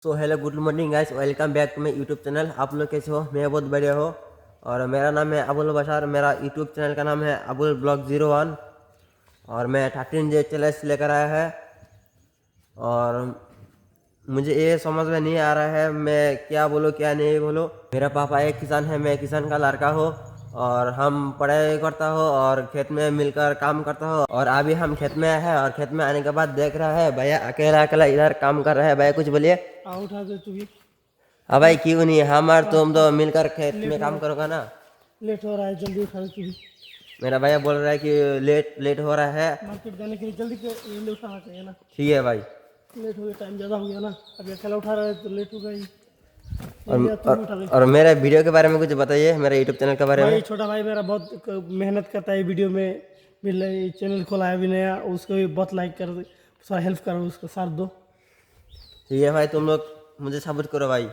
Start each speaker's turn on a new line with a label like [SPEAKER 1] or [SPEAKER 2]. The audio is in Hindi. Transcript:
[SPEAKER 1] So hello good morning guys, welcome back to my YouTube channel. आप लोग कैसे हो? मैं बहुत बढ़िया हो। और मेरा नाम है अबुल बशार। मेरा यूट्यूब चैनल का नाम है अबुल ब्लॉग 01 और मैं 13 डे चैलेंज लेकर आया है। और मुझे ये समझ में नहीं आ रहा है मैं क्या बोलूँ क्या नहीं बोलूँ। मेरा पापा एक किसान है, मैं किसान का लड़का हूँ और हम पढ़ाई करता हो और खेत में मिलकर काम करता हो। और अभी हम खेत में आए हैं और खेत में आने के बाद देख रहा है भैया अकेला अकेला इधर काम कर रहा है। भैया कुछ बोलिए।
[SPEAKER 2] उठा दे तू भी।
[SPEAKER 1] हाँ भाई, क्यों नहीं, हम और तुम तो मिलकर खेत में काम करोगा ना।
[SPEAKER 2] लेट हो रहा है, जल्दी उठा दे तू भी।
[SPEAKER 1] मेरा भैया बोल रहा है कि लेट लेट हो रहा है।
[SPEAKER 2] मार्केट जाने के लिए जल्दी जल्दी उठाना चाहिए ना।
[SPEAKER 1] ठीक है भाई।
[SPEAKER 2] लेट हो गया, टाइम ज़्यादा हो गया ना। अभी अकेला उठा रहा है तो लेट होगा ही।
[SPEAKER 1] और,
[SPEAKER 2] जल्दी तू भी उठा दे।
[SPEAKER 1] और मेरे वीडियो के बारे में कुछ बताइए, मेरे यूट्यूब चैनल के बारे में।
[SPEAKER 2] भाई छोटा भाई मेरा बहुत मेहनत करता है वीडियो में। भी चैनल खोला है अभी नया, उसको भी बहुत लाइक कर दे, थोड़ा हेल्प करो, उसको साथ दो।
[SPEAKER 1] ठीक है भाई, तुम लोग मुझे सपोर्ट करो भाई।